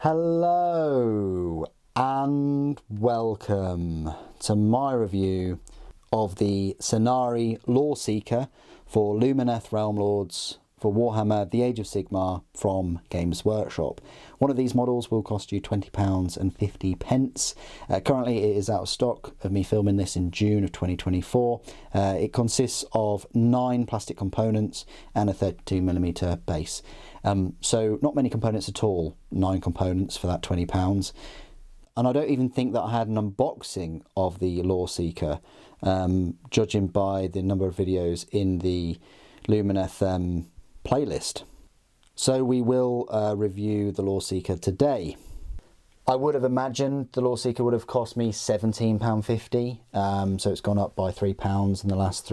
Hello and welcome to my review of the Scinari Loreseeker for Lumineth Realm-Lords for Warhammer The Age of Sigmar from Games Workshop. One of these models will cost you £20.50. Currently it is out of stock of me filming this in June of 2024. It consists of 9 plastic components and a 32mm base. So not many components at all, 9 components for that £20. And I don't even think that I had an unboxing of the Loreseeker, judging by the number of videos in the Lumineth playlist. So we will review the Loreseeker today. I would have imagined the Loreseeker would have cost me £17.50, so it's gone up by £3 in the last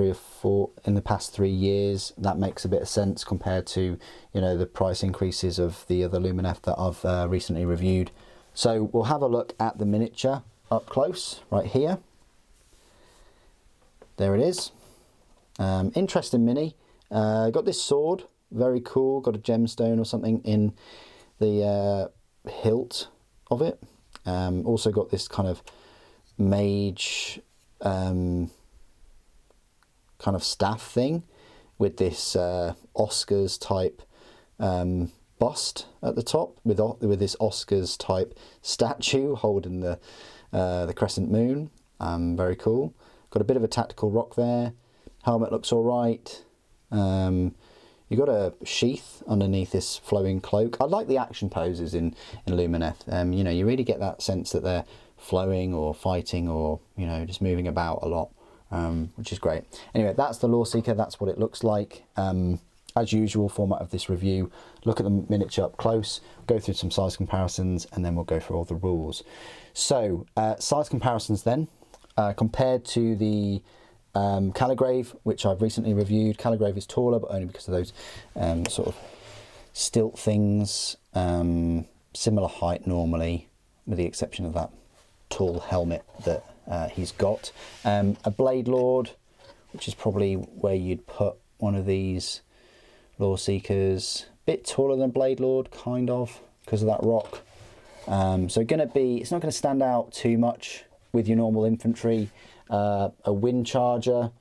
past 3 years. That makes a bit of sense compared to, you know, the price increases of the other Lumineth that I've recently reviewed. So we'll have a look at the miniature up close right here. There it is. Interesting mini. Got this sword, very cool. Got a gemstone or something in the hilt of it. Also got this kind of mage kind of staff thing with this Oscars type bust at the top with this Oscars type statue holding the crescent moon. Very cool. Got a bit of a tactical rock there. Helmet looks all right. You've got a sheath underneath this flowing cloak. I like the action poses in Lumineth. You know, you really get that sense that they're flowing or fighting or, you know, just moving about a lot, which is great. Anyway, that's the Loreseeker. That's what it looks like. As usual, format of this review, look at the miniature up close, go through some size comparisons, and then we'll go through all the rules. So, size comparisons then, compared to the Caligrave, which I've recently reviewed. Caligrave is taller, but only because of those sort of stilt things. Similar height normally, with the exception of that tall helmet that he's got. A Blade Lord, which is probably where you'd put one of these Loreseekers. Bit taller than Blade Lord, kind of, because of that rock. So it's not going to stand out too much with your normal infantry. A Wind Charger,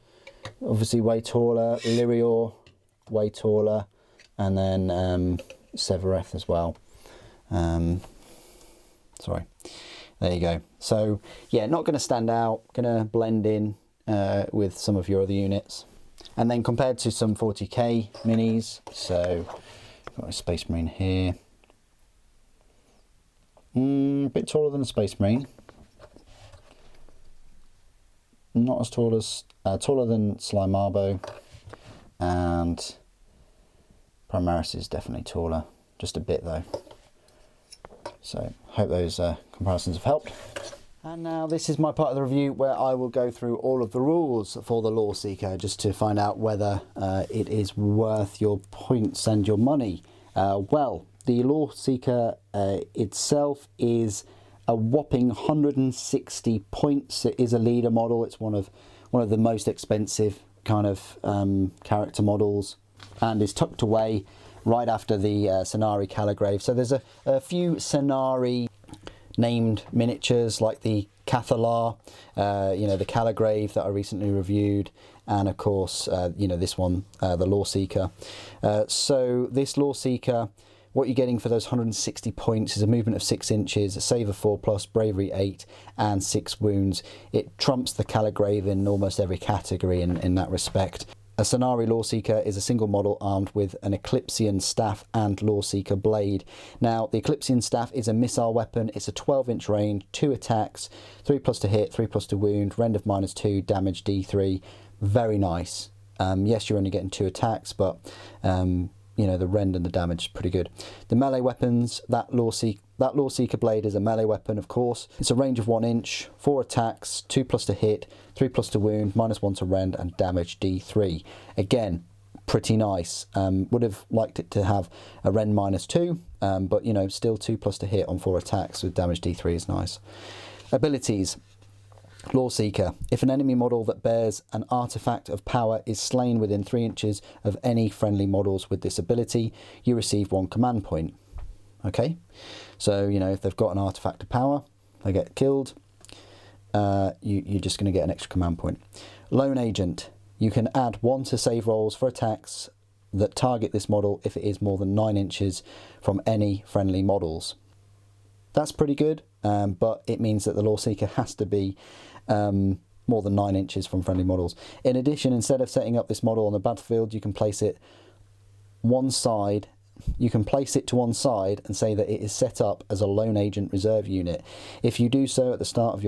obviously way taller. Lyrior, way taller. And then Severeth as well. Sorry. There you go. So, yeah, not going to stand out. Going to blend in with some of your other units. And then compared to some 40k minis, so got a Space Marine here. A bit taller than a Space Marine. Not as tall as taller than Slimarbo, and Primaris is definitely taller, just a bit though. So hope those comparisons have helped. And now this is my part of the review where I will go through all of the rules for the Loreseeker just to find out whether it is worth your points and your money. Well, the Loreseeker itself is a whopping 160 points. It is a leader model. It's one of the most expensive kind of character models, and is tucked away right after the Scinari Caligrave. So there's a few Scinari named miniatures like the Cathalar, you know, the Caligrave that I recently reviewed, and of course, you know, this one, the Loreseeker. So this Loreseeker, what you're getting for those 160 points is a movement of 6 inches, a save of 4+, bravery 8, and 6 wounds. It trumps the Caligrave in almost every category in that respect. A Scinari Loreseeker is a single model armed with an Eclipsean staff and Loreseeker blade. Now, the Eclipsean staff is a missile weapon. It's a 12-inch range, 2 attacks, 3+ to hit, 3+ to wound, rend of -2, damage D3. Very nice. Yes, you're only getting 2 attacks, but you know, the rend and the damage is pretty good. The melee weapons, that Loreseeker blade is a melee weapon, of course. It's a range of 1 inch, 4 attacks, 2+ to hit, 3+ to wound, -1 to rend, and damage D3. Again, pretty nice. Would have liked it to have a rend -2, but you know, still 2+ to hit on 4 attacks with damage D3 is nice. Abilities. Loreseeker. If an enemy model that bears an artifact of power is slain within 3 inches of any friendly models with this ability, you receive 1 command point. Okay, so you know, if they've got an artifact of power, they get killed, you're just going to get an extra command point. Lone Agent, you can add 1 to save rolls for attacks that target this model if it is more than 9 inches from any friendly models. That's pretty good, but it means that the Loreseeker has to be more than 9 inches from friendly models. In addition, instead of setting up this model on the battlefield, you can place it one side. You can place it to one side and say that it is set up as a Lone Agent reserve unit. If you do so at the start of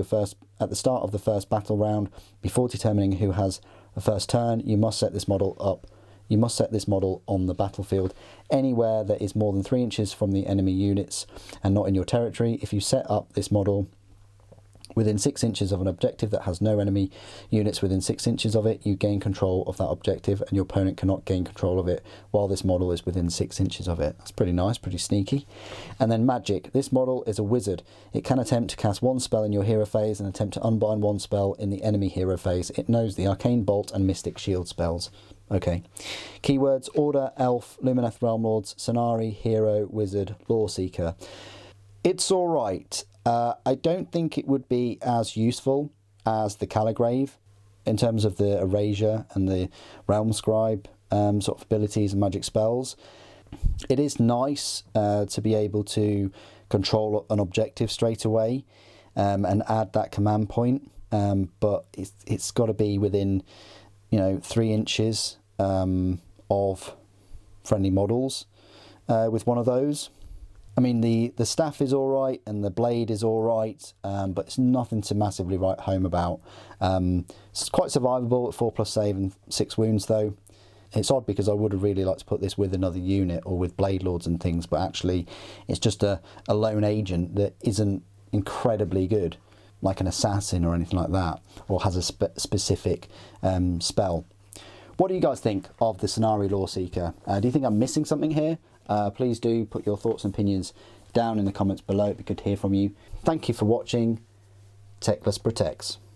the first battle round, before determining who has the first turn, you must set this model up. You must set this model on the battlefield anywhere that is more than 3 inches from the enemy units and not in your territory. If you set up this model within 6 inches of an objective that has no enemy units within 6 inches of it, you gain control of that objective and your opponent cannot gain control of it while this model is within 6 inches of it. That's pretty nice, pretty sneaky. And then magic. This model is a wizard. It can attempt to cast 1 spell in your hero phase and attempt to unbind 1 spell in the enemy hero phase. It knows the Arcane Bolt and Mystic Shield spells. Okay. Keywords: Order, Elf, Lumineth Realm-Lords, Scinari, Hero, Wizard, Loreseeker. It's alright. I don't think it would be as useful as the Caligrave in terms of the Erasure and the Realm Scribe sort of abilities and magic spells. It is nice to be able to control an objective straight away and add that command point, but it's got to be within, you know, 3 inches of friendly models with one of those. I mean, the staff is all right and the blade is all right, but it's nothing to massively write home about. It's quite survivable at 4+ save and 6 wounds, though. It's odd because I would have really liked to put this with another unit or with Blade Lords and things, but actually it's just a lone agent that isn't incredibly good, like an assassin or anything like that, or has a specific spell. What do you guys think of the Scinari Loreseeker? Do you think I'm missing something here? Please do put your thoughts and opinions down in the comments below. It'd be good to hear from you. Thank you for watching. Techless Protects.